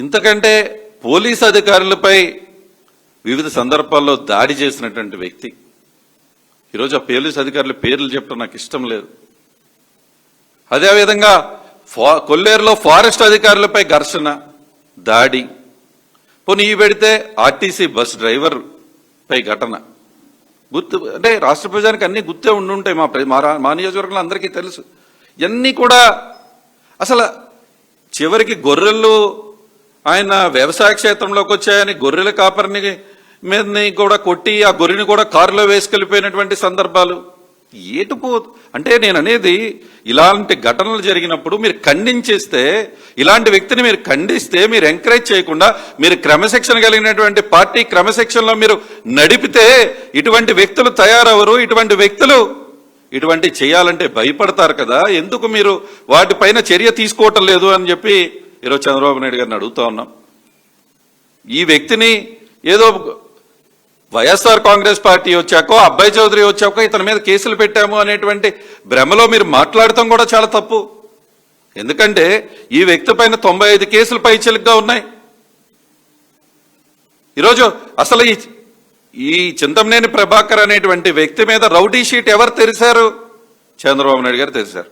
ఇంతకంటే పోలీసు అధికారులపై వివిధ సందర్భాల్లో దాడి చేసినటువంటి వ్యక్తి ఈరోజు ఆ పోలీసు అధికారుల పేర్లు చెప్పడం నాకు ఇష్టం లేదు. అదేవిధంగా కొల్లేరులో ఫారెస్ట్ అధికారులపై ఘర్షణ, దాడి, పోనీ ఈ పెడితే ఆర్టీసీ బస్ డ్రైవర్ పై ఘటన. గుర్తు అంటే రాష్ట్ర ప్రజానికి అన్ని గుర్తే ఉండుంటాయి. మా నియోజకవర్గంలో అందరికీ తెలుసు. ఇవన్నీ కూడా అసలు చివరికి గొర్రెలు ఆయన వ్యవసాయ క్షేత్రంలోకి వచ్చాయని గొర్రెల కాపరిని మీదని కూడా కొట్టి ఆ గొర్రెని కూడా కారులో వేసుకెళ్ళిపోయినటువంటి సందర్భాలు ఏటుపో. అంటే నేను అనేది ఇలాంటి ఘటనలు జరిగినప్పుడు మీరు ఖండించేస్తే, ఇలాంటి వ్యక్తిని మీరు ఖండిస్తే, మీరు ఎంకరేజ్ చేయకుండా మీరు క్రమశిక్షణ కలిగినటువంటి పార్టీ క్రమశిక్షణలో మీరు నడిపితే ఇటువంటి వ్యక్తులు తయారవరు. ఇటువంటి వ్యక్తులు ఇటువంటి చేయాలంటే భయపడతారు కదా. ఎందుకు మీరు వాటిపైన చర్య తీసుకోవటం లేదు అని చెప్పి ఈరోజు చంద్రబాబు నాయుడు గారిని అడుగుతా ఉన్నాం. ఈ వ్యక్తిని ఏదో వైఎస్ఆర్ కాంగ్రెస్ పార్టీ వచ్చాకో, అబ్బాయి చౌదరి వచ్చాకో ఇతని మీద కేసులు పెట్టాము అనేటువంటి భ్రమలో మీరు మాట్లాడటం కూడా చాలా తప్పు. ఎందుకంటే ఈ వ్యక్తి పైన 95 కేసులు పైచిలుగ్గా ఉన్నాయి. ఈరోజు అసలు ఈ చింతమనేని ప్రభాకర్ అనేటువంటి వ్యక్తి మీద రౌడీ షీట్ ఎవరు తెరిశారు? చంద్రబాబు నాయుడు గారు తెరిశారు.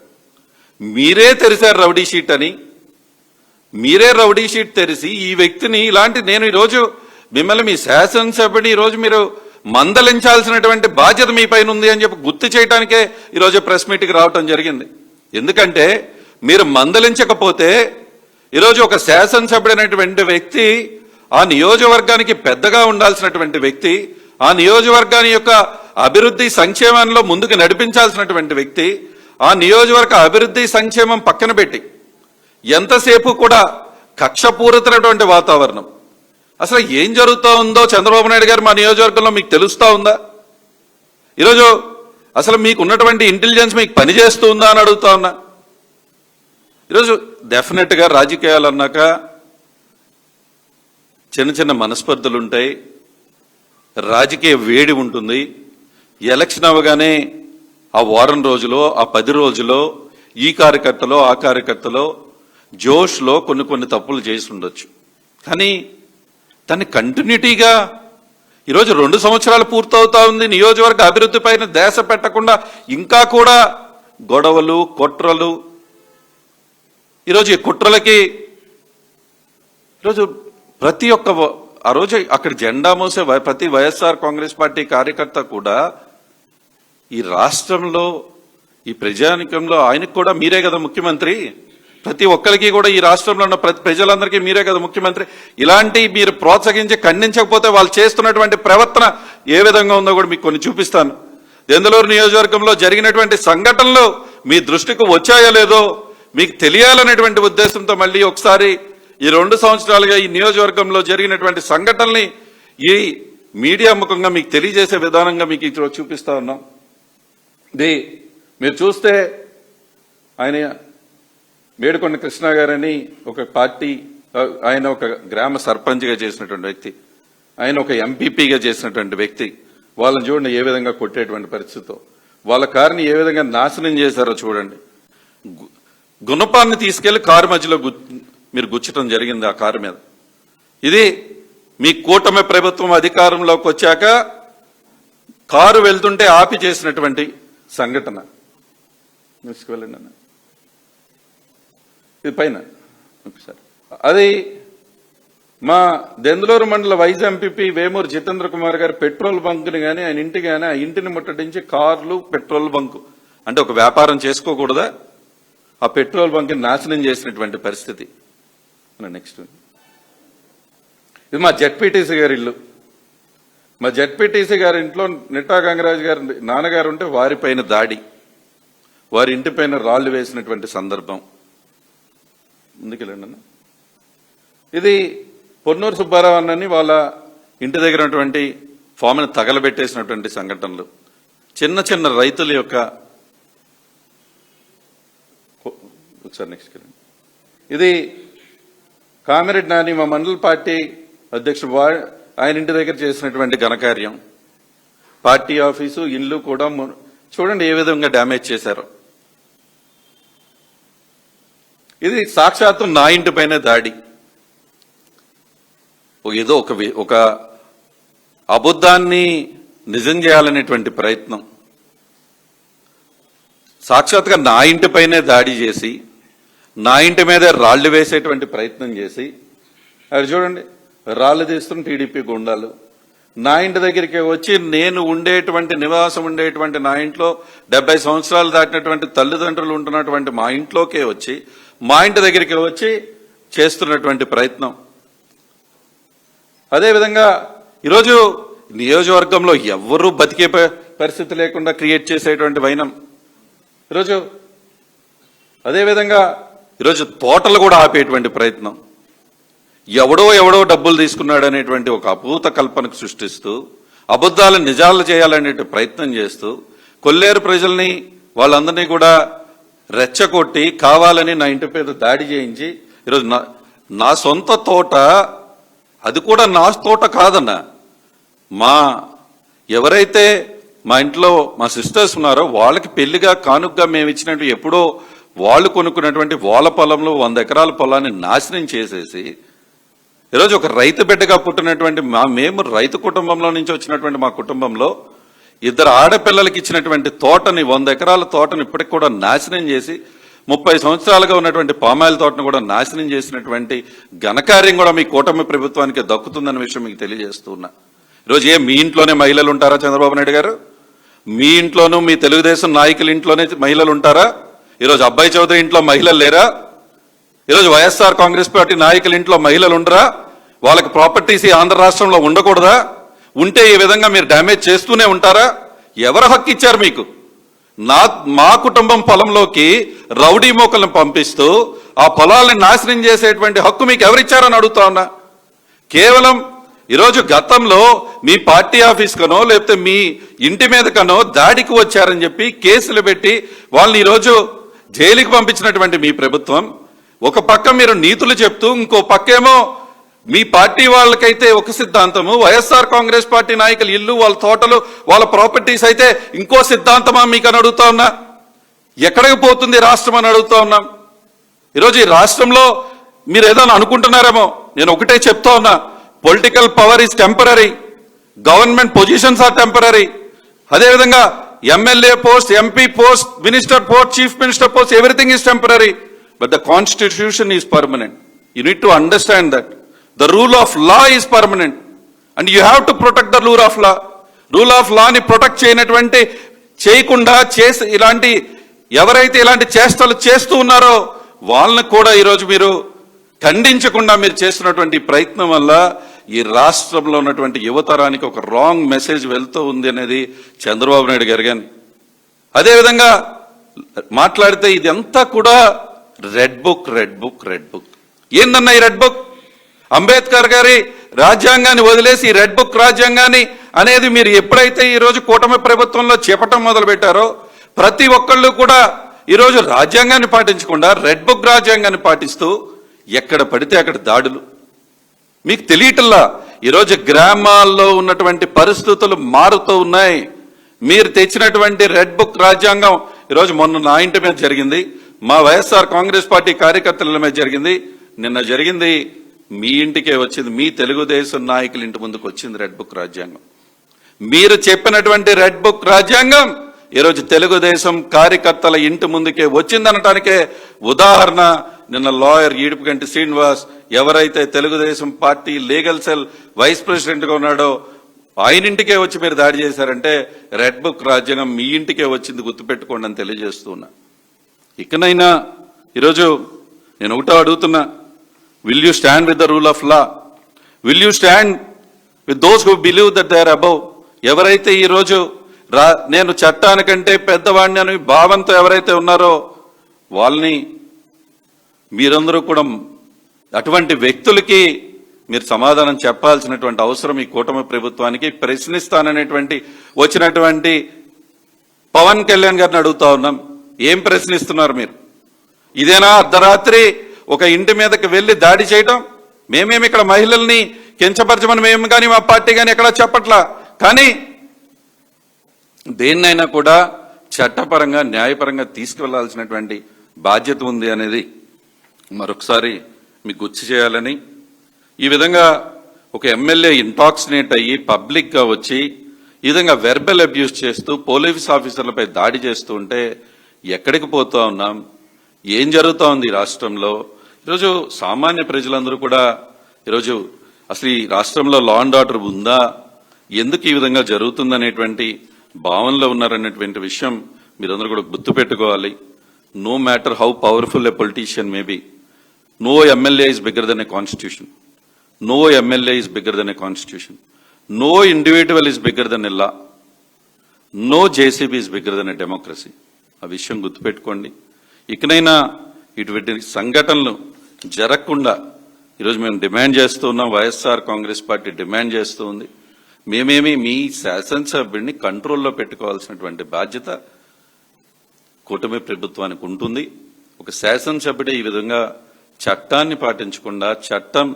మీరే తెరిశారు రౌడీ షీట్ అని. మీరే రౌడీ షీట్ తెరిచి ఈ వ్యక్తిని ఇలాంటి నేను ఈరోజు మిమ్మల్ని మీ శాసనసభ్యుని ఈరోజు మీరు మందలించాల్సినటువంటి బాధ్యత మీ పైన ఉంది అని చెప్పి గుర్తు చేయడానికే ఈరోజు ప్రెస్ మీట్కి రావటం జరిగింది. ఎందుకంటే మీరు మందలించకపోతే ఈరోజు ఒక శాసనసభ్యుడైనటువంటి వ్యక్తి, ఆ నియోజకవర్గానికి పెద్దగా ఉండాల్సినటువంటి వ్యక్తి, ఆ నియోజకవర్గాన్ని యొక్క అభివృద్ధి సంక్షేమంలో ముందుకు నడిపించాల్సినటువంటి వ్యక్తి, ఆ నియోజకవర్గ అభివృద్ధి సంక్షేమం పక్కన పెట్టి ఎంతసేపు కూడా కక్షపూరితమైనటువంటి వాతావరణం. అసలు ఏం జరుగుతూ ఉందో చంద్రబాబు నాయుడు గారు మా నియోజకవర్గంలో మీకు తెలుస్తూ ఉందా? ఈరోజు అసలు మీకు ఉన్నటువంటి ఇంటెలిజెన్స్ మీకు పనిచేస్తూ ఉందా అని అడుగుతా ఉన్నా. ఈరోజు డెఫినెట్గా రాజకీయాలు అన్నాక చిన్న చిన్న మనస్పర్ధలు ఉంటాయి, రాజకీయ వేడి ఉంటుంది. ఎలక్షన్ అవ్వగానే ఆ వారం రోజులో, ఆ 10 రోజులో ఈ కార్యకర్తలో ఆ కార్యకర్తలో జోష్లో కొన్ని తప్పులు చేసి ఉండొచ్చు. కానీ దాన్ని కంటిన్యూటీగా ఈరోజు 2 సంవత్సరాలు పూర్తవుతా ఉంది. నియోజకవర్గ అభివృద్ధి పైన ధ్యాస పెట్టకుండా ఇంకా కూడా గొడవలు, కుట్రలు. ఈరోజు ఈ కుట్రలకి ఈరోజు ప్రతి ఒక్క ఆ రోజు అక్కడ జెండా మోసే ప్రతి వైఎస్ఆర్ కాంగ్రెస్ పార్టీ కార్యకర్త కూడా ఈ రాష్ట్రంలో ఈ ప్రజానికంలో ఆయనకు కూడా మీరే కదా ముఖ్యమంత్రి. ప్రతి ఒక్కరికి కూడా ఈ రాష్ట్రంలో ఉన్న ప్రతి ప్రజలందరికీ మీరే కదా ముఖ్యమంత్రి. ఇలాంటి మీరు ప్రోత్సహించి ఖండించకపోతే వాళ్ళు చేస్తున్నటువంటి ప్రవర్తన ఏ విధంగా ఉందో కూడా మీకు కొన్ని చూపిస్తాను. దెందులూరు నియోజకవర్గంలో జరిగినటువంటి సంఘటనలు మీ దృష్టికి వచ్చాయో లేదో మీకు తెలియాలనేటువంటి ఉద్దేశంతో మళ్ళీ ఒకసారి ఈ 2 సంవత్సరాలుగా ఈ నియోజకవర్గంలో జరిగినటువంటి సంఘటనల్ని ఈ మీడియా ముఖంగా మీకు తెలియజేసే విధానంగా మీకు ఇక్కడ చూపిస్తా ఉన్నాం. ఇది మీరు చూస్తే ఆయన మేడుకొండ కృష్ణ గారని ఒక పార్టీ, ఆయన ఒక గ్రామ సర్పంచ్గా చేసినటువంటి వ్యక్తి, ఆయన ఒక ఎంపీపీగా చేసినటువంటి వ్యక్తి. వాళ్ళని చూడండి ఏ విధంగా కొట్టేటువంటి పరిస్థితితో, వాళ్ళ కారుని ఏ విధంగా నాశనం చేశారో చూడండి. గుణపాన్ని తీసుకెళ్లి కారు మధ్యలో మీరు గుచ్చటం జరిగింది ఆ కారు మీద. ఇది మీ కూటమి ప్రభుత్వం అధికారంలోకి వచ్చాక కారు వెళ్తుంటే ఆపి చేసినటువంటి సంఘటన. తీసుకువెళ్ళండి అన్న, ఇది పైన ఒకసారి. అది మా దెందులూరు మండల వైస్ ఎంపీపీ వేమూరు జితేంద్ర కుమార్ గారి పెట్రోల్ బంకుని కానీ ఆయన ఇంటి కానీ ఆ ఇంటిని ముట్టడించి కార్లు, పెట్రోల్ బంకు అంటే ఒక వ్యాపారం చేసుకోకూడదా, ఆ పెట్రోల్ బంకుని నాశనం చేసినటువంటి పరిస్థితి. నెక్స్ట్ ఇది మా జెడ్పీటీసీ గారి ఇల్లు. మా జెడ్పీటీసీ గారి ఇంట్లో నిట్టా గంగరాజు గారి నాన్నగారు ఉంటే వారిపైన దాడి, వారి ఇంటిపైన రాళ్లు వేసినటువంటి సందర్భం. ముందుకెళ్ళండి అన్న. ఇది పొన్నూరు సుబ్బారావు అన్నని వాళ్ళ ఇంటి దగ్గర ఉన్నటువంటి ఫామ్ని తగలబెట్టేసినటువంటి సంఘటనలు. చిన్న చిన్న రైతుల యొక్క ఒకసారి నెక్స్ట్ వెళ్ళండి. ఇది కామిరెడ్డి నాని మా మండల పార్టీ అధ్యక్షుడు ఆయన ఇంటి దగ్గర చేసినటువంటి ఘనకార్యం. పార్టీ ఆఫీసు, ఇల్లు కూడా చూడండి ఏ విధంగా డ్యామేజ్ చేశారు. ఇది సాక్షాత్తు నా ఇంటిపైనే దాడి. ఏదో ఒక అబద్ధాన్ని నిజం చేయాలనేటువంటి ప్రయత్నం, సాక్షాత్గా నా ఇంటిపైనే దాడి చేసి నా ఇంటి మీద రాళ్లు వేసేటువంటి ప్రయత్నం చేసి, అది చూడండి రాళ్లు తీస్తున్న టీడీపీ గుండాలు నా ఇంటి దగ్గరికి వచ్చి, నేను ఉండేటువంటి నివాసం ఉండేటువంటి నా ఇంట్లో 70 సంవత్సరాలు దాటినటువంటి తల్లిదండ్రులు ఉంటున్నటువంటి మా ఇంట్లోకే వచ్చి, మా ఇంటి దగ్గరికి వచ్చి చేస్తున్నటువంటి ప్రయత్నం. అదేవిధంగా ఈరోజు నియోజకవర్గంలో ఎవరూ బతికే పరిస్థితి లేకుండా క్రియేట్ చేసేటువంటి వైనం ఈరోజు. అదేవిధంగా ఈరోజు తోటలు కూడా ఆపేటువంటి ప్రయత్నం, ఎవడో డబ్బులు తీసుకున్నాడు అనేటువంటి ఒక అభూత కల్పనకు సృష్టిస్తూ అబద్ధాలను నిజాలు చేయాలనే ప్రయత్నం చేస్తూ కొల్లేరు ప్రజల్ని వాళ్ళందరినీ కూడా రెచ్చగొట్టి కావాలని నా ఇంటి మీద దాడి చేయించి, ఈరోజు నా సొంత తోట, అది కూడా నా తోట కాదన్న, ఎవరైతే మా ఇంట్లో మా సిస్టర్స్ ఉన్నారో వాళ్ళకి పెళ్లిగా కానుకగా మేము ఇచ్చినట్టు ఎప్పుడో వాళ్ళు కొనుక్కున్నటువంటి వాళ్ళ పొలంలో 100 ఎకరాల పొలాన్ని నాశనం చేసేసి, ఈరోజు ఒక రైతు బిడ్డగా పుట్టినటువంటి మేము రైతు కుటుంబంలో నుంచి వచ్చినటువంటి మా కుటుంబంలో 2 ఆడపిల్లలకి ఇచ్చినటువంటి తోటని 100 ఎకరాల తోటని ఇప్పటికి కూడా నాశనం చేసి 30 సంవత్సరాలుగా ఉన్నటువంటి పామాయిల్ తోటను కూడా నాశనం చేసినటువంటి ఘనకార్యం కూడా మీ కూటమి ప్రభుత్వానికి దక్కుతుందన్న విషయం మీకు తెలియజేస్తున్నా. ఈరోజు మీ ఇంట్లోనే మహిళలు ఉంటారా చంద్రబాబు నాయుడు గారు? మీ ఇంట్లోనూ మీ తెలుగుదేశం నాయకుల ఇంట్లోనే మహిళలు ఉంటారా? ఈరోజు అబ్బాయి చౌదరి ఇంట్లో మహిళలు లేరా? ఈరోజు వైఎస్ఆర్ కాంగ్రెస్ పార్టీ నాయకుల ఇంట్లో మహిళలు ఉండరా? వాళ్ళకి ప్రాపర్టీస్ ఈ ఆంధ్ర రాష్ట్రంలో ఉండకూడదా? ఉంటే ఈ విధంగా మీరు డ్యామేజ్ చేస్తూనే ఉంటారా? ఎవరు హక్కు ఇచ్చారు మీకు? మా కుటుంబం పొలంలోకి రౌడీ మోకలను పంపిస్తూ ఆ పొలాలను నాశనం చేసేటువంటి హక్కు మీకు ఎవరిచ్చారని అడుగుతా ఉన్నా. కేవలం ఈరోజు గతంలో మీ పార్టీ ఆఫీస్ కనో లేకపోతే మీ ఇంటి మీద కనో దాడికి వచ్చారని చెప్పి కేసులు పెట్టి వాళ్ళని ఈరోజు జైలుకి పంపించినటువంటి మీ ప్రభుత్వం, ఒక పక్క మీరు నీతులు చెప్తూ ఇంకో పక్కేమో మీ పార్టీ వాళ్ళకైతే ఒక సిద్ధాంతము, వైఎస్ఆర్ కాంగ్రెస్ పార్టీ నాయకులు ఇల్లు వాళ్ళ తోటలు వాళ్ళ ప్రాపర్టీస్ అయితే ఇంకో సిద్ధాంతమా మీకు అని అడుగుతా ఉన్నా. ఎక్కడికి పోతుంది రాష్ట్రం అని అడుగుతా ఉన్నాం. ఈరోజు ఈ రాష్ట్రంలో మీరు ఏదో అనుకుంటున్నారేమో, నేను ఒకటే చెప్తా ఉన్నా, political power is temporary, government positions are temporary. అదేవిధంగా MLA post, MP post, minister post, chief minister post, everything is temporary, but the constitution is permanent. You need to understand that the rule of law is permanent and you have to protect the rule of law. Rule of లాని protect చేయకుండా ఇలాంటి ఎవరైతే ఇలాంటి చేష్టలు చేస్తూ ఉన్నారో వాళ్ళని కూడా ఈరోజు మీరు ఖండించకుండా మీరు చేస్తున్నటువంటి ప్రయత్నం వల్ల ఈ రాష్ట్రంలో ఉన్నటువంటి యువతరానికి ఒక రాంగ్ మెసేజ్ వెళ్తూ ఉంది అనేది చంద్రబాబు నాయుడు గారు. కానీ అదేవిధంగా మాట్లాడితే ఇదంతా కూడా రెడ్ బుక్. ఏందన్నా ఈ రెడ్ బుక్? అంబేద్కర్ గారి రాజ్యాంగాన్ని వదిలేసి ఈ రెడ్ బుక్ రాజ్యాంగాన్ని అనేది మీరు ఎప్పుడైతే ఈరోజు కూటమి ప్రభుత్వంలో చేపట్టడం మొదలు పెట్టారో ప్రతి ఒక్కళ్ళు కూడా ఈరోజు రాజ్యాంగాన్ని పాటించకుండా రెడ్ బుక్ రాజ్యాంగాన్ని పాటిస్తూ ఎక్కడ పడితే అక్కడ దాడులు. మీకు తెలియటల్లా ఈరోజు గ్రామాల్లో ఉన్నటువంటి పరిస్థితులు మారుతూ ఉన్నాయి. మీరు తెచ్చినటువంటి రెడ్ బుక్ రాజ్యాంగం ఈరోజు మొన్న నా ఇంటి మీద జరిగింది, మా వైఎస్ఆర్ కాంగ్రెస్ పార్టీ కార్యకర్తల మీద జరిగింది, నిన్న జరిగింది మీ ఇంటికే వచ్చింది, మీ తెలుగుదేశం నాయకుల ఇంటి ముందుకు వచ్చింది రెడ్ బుక్ రాజ్యాంగం. మీరు చెప్పినటువంటి రెడ్ బుక్ రాజ్యాంగం ఈరోజు తెలుగుదేశం కార్యకర్తల ఇంటి ముందుకే వచ్చిందనటానికే ఉదాహరణ నిన్న లాయర్ ఈడుపుగంటి శ్రీనివాస్ ఎవరైతే Telugu Desam party legal cell vice president గా ఉన్నాడో ఆయన ఇంటికే వచ్చి మీరు దాడి చేశారంటే రెడ్ బుక్ రాజ్యాంగం మీ ఇంటికే వచ్చింది, గుర్తుపెట్టుకోండి అని తెలియజేస్తున్నా. ఇకనైనా ఈరోజు నేను ఒకటో అడుగుతున్నా, will you stand with the rule of law? Will you stand with those who believe that they are above? ఎవరైతే ఈరోజు నేను చట్టానికంటే పెద్దవాడిని అని భావంతో ఎవరైతే ఉన్నారో వాళ్ళని మీరందరూ కూడా అటువంటి వ్యక్తులకి మీరు సమాధానం చెప్పాల్సినటువంటి అవసరం ఈ కూటమి ప్రభుత్వానికి. ప్రశ్నిస్తాననేటువంటి వచ్చినటువంటి పవన్ కళ్యాణ్ గారిని అడుగుతా ఉన్నాం, ఏం ప్రశ్నిస్తున్నారు మీరు? ఇదేనా అర్ధరాత్రి ఒక ఇంటి మీదకి వెళ్లి దాడి చేయటం? మేమేమి ఇక్కడ మహిళల్ని కించపరచమని మేము కానీ మా పార్టీ కానీ ఎక్కడా చెప్పట్లా. కానీ దేన్నైనా కూడా చట్టపరంగా న్యాయపరంగా తీసుకువెళ్లాల్సినటువంటి బాధ్యత ఉంది అనేది మరొకసారి మీకు గుర్తు చేయాలని. ఈ విధంగా ఒక ఎమ్మెల్యే ఇంటాక్సినేట్ అయ్యి పబ్లిక్ గా వచ్చి ఈ విధంగా వెర్బల్ అబ్యూస్ చేస్తూ పోలీస్ ఆఫీసర్లపై దాడి చేస్తూ ఉంటే ఎక్కడికి పోతా ఉన్నాం? ఏం జరుగుతూ ఉంది ఈ రాష్ట్రంలో? ఈరోజు సామాన్య ప్రజలందరూ కూడా ఈరోజు అసలు ఈ రాష్ట్రంలో లా అండ్ ఆర్డర్ ఉందా, ఎందుకు ఈ విధంగా జరుగుతుందనేటువంటి భావనలో ఉన్నారనేటువంటి విషయం మీరందరూ కూడా గుర్తుపెట్టుకోవాలి. No matter how powerful a politician may be, no MLA is bigger than a constitution. No MLA is bigger than a constitution. No individual is bigger than a law. No JCB is bigger than a democracy. ఆ విషయం గుర్తుపెట్టుకోండి. ఇకనైనా ఇటువంటి సంఘటనలు జరగకుండా ఈరోజు మేము demand చేస్తూ ఉన్నాం. వైఎస్ఆర్ కాంగ్రెస్ పార్టీ డిమాండ్ చేస్తూ ఉంది. మేమేమి మీ శాసనసభ్యుడిని కంట్రోల్లో పెట్టుకోవాల్సినటువంటి బాధ్యత కూటమి ప్రభుత్వానికి ఉంటుంది. ఒక శాసనసభ్యుడే ఈ విధంగా చట్టాన్ని పాటించకుండా చట్టం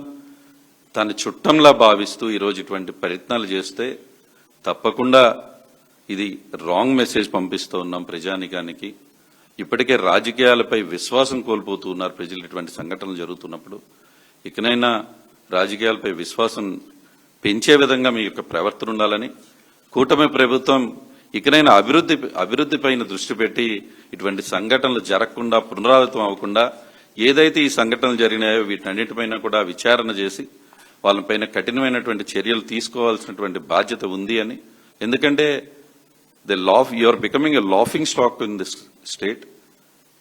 తన చుట్టంలా భావిస్తూ ఈరోజు ఇటువంటి ప్రయత్నాలు చేస్తే తప్పకుండా ఇది రాంగ్ మెసేజ్ పంపిస్తూ ఉన్నాం ప్రజానికానికి. ఇప్పటికే రాజకీయాలపై విశ్వాసం కోల్పోతూ ఉన్నారు ప్రజలు ఇటువంటి సంఘటనలు జరుగుతున్నప్పుడు. ఇకనైనా రాజకీయాలపై విశ్వాసం పెంచే విధంగా మీ యొక్క ప్రవర్తన ఉండాలని, కూటమి ప్రభుత్వం ఇకనైనా అభివృద్ధి పైన దృష్టి పెట్టి ఇటువంటి సంఘటనలు జరగకుండా పునరావృతం అవ్వకుండా ఏదైతే ఈ సంఘటనలు జరిగినాయో వీటన్నిటిపైన కూడా విచారణ చేసి వాళ్ళపైన కఠినమైనటువంటి చర్యలు తీసుకోవాల్సినటువంటి బాధ్యత ఉంది అని. ఎందుకంటే you are becoming a laughing stock in this state.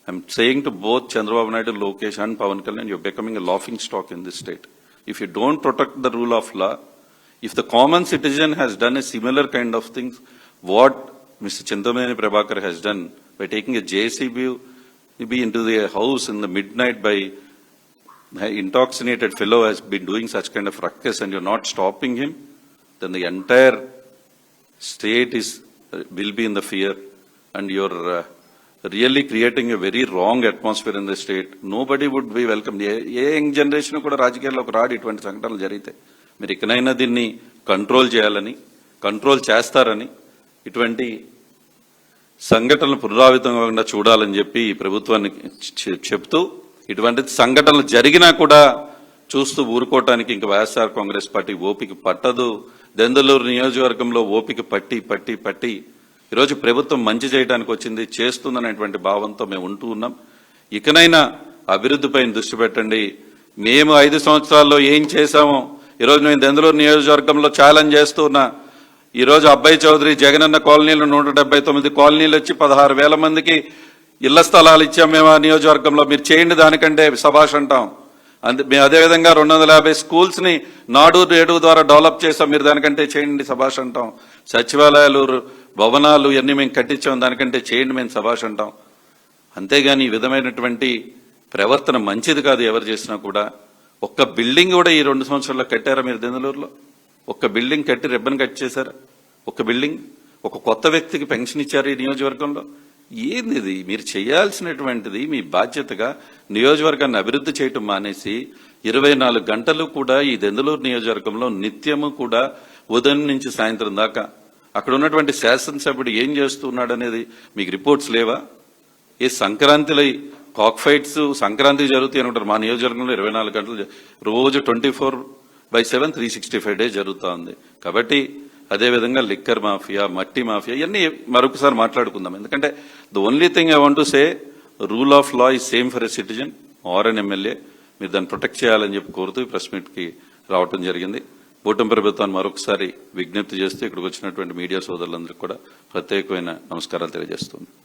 I'm saying to both Chandrababu Naidu, Lokesh and Pawan Kalyan, you're becoming a laughing stock in this state. If you don't protect the rule of law, if the common citizen has done a similar kind of things, what Mr. Chintamani Prabhakar has done by taking a JCB into the house in the midnight by intoxicated fellow has been doing such kind of ruckus and you're not stopping him, then the entire state will be in the fear and you're really creating a very wrong atmosphere in the state. Nobody would be welcome. A young generation కూడా రాజకీయాల్లోకి రాడు ఇటువంటి సంఘటనలు జరిగితే. మీరు ఇకనైనా దీన్ని control చేయాలని, కంట్రోల్ చేస్తారని, ఇటువంటి సంఘటనలు పునరావృతం కాకుండా చూడాలని చెప్పి ఈ ప్రభుత్వానికి చెప్తూ, ఇటువంటి సంఘటనలు జరిగినా కూడా చూస్తూ ఊరుకోవటానికి ఇంకా వైఎస్ఆర్ కాంగ్రెస్ పార్టీ ఓపిక పట్టదు. దెందులూరు నియోజకవర్గంలో ఓపిక పట్టి ఈరోజు ప్రభుత్వం మంచి చేయడానికి వచ్చింది, చేస్తుందనేటువంటి భావంతో మేము ఉంటూ ఉన్నాం. ఇకనైనా అభివృద్ధిపైన దృష్టి పెట్టండి. మేము 5 సంవత్సరాల్లో ఏం చేశామో ఈరోజు నేను దెందులూరు నియోజకవర్గంలో ఛాలెంజ్ చేస్తూ ఉన్నా. ఈరోజు అబ్బాయి చౌదరి జగనన్న కాలనీలో 179 కాలనీలు వచ్చి 16,000 మందికి ఇళ్ల స్థలాలు ఇచ్చాం మేము ఆ నియోజకవర్గంలో. మీరు చేయండి, దానికంటే శభాష్ అంటాం. మేము అదేవిధంగా 250 స్కూల్స్ ని నాడు నేడు ద్వారా డెవలప్ చేసాం, మీరు దానికంటే చేయండి శభాష్ అంటాం. సచివాలయాలు, భవనాలు ఇవన్నీ మేము కట్టించాం, దానికంటే చేయండి మేము శభాష్ అంటాం. అంతేగాని ఈ విధమైనటువంటి ప్రవర్తన మంచిది కాదు ఎవరు చేసినా కూడా. ఒక్క బిల్డింగ్ కూడా ఈ 2 సంవత్సరాల్లో కట్టారా మీరు దెందులూరులో? ఒక్క బిల్డింగ్ కట్టి రిబ్బన్ కట్ చేశారా? ఒక్క బిల్డింగ్, ఒక కొత్త వ్యక్తికి పెన్షన్ ఇచ్చారు ఈ నియోజకవర్గంలో? ఏంది ఇది? మీరు చేయాల్సినటువంటిది మీ బాధ్యతగా నియోజకవర్గాన్ని అభివృద్ధి చేయటం మానేసి 24 గంటలు కూడా ఈ దెందులూరు నియోజకవర్గంలో నిత్యము కూడా ఉదయం నుంచి సాయంత్రం దాకా అక్కడ ఉన్నటువంటి శాసనసభ్యుడు ఏం చేస్తున్నాడు అనేది మీకు రిపోర్ట్స్ లేవా? ఏ సంక్రాంతిలో కాక్ ఫైట్స్ సంక్రాంతి జరుగుతాయి అనుకుంటారు. మా నియోజకవర్గంలో 24 గంటలు రోజు 24/7 365 డేస్ జరుగుతూ ఉంది. కాబట్టి అదేవిధంగా లిక్కర్ మాఫియా, మట్టి మాఫియా ఇవన్నీ మరొకసారి మాట్లాడుకుందాం. ఎందుకంటే the only thing I want to say, rule of law is same for a citizen or an MLA. మీరు దాన్ని ప్రొటెక్ట్ చేయాలని చెప్పి కోరుతూ ప్రెస్ మీట్ కి రావడం జరిగింది. కూటమి ప్రభుత్వాన్ని మరొకసారి విజ్ఞప్తి చేస్తూ ఇక్కడికి వచ్చినటువంటి మీడియా సోదరులందరికీ కూడా ప్రత్యేకమైన నమస్కారాలు తెలియజేస్తుంది.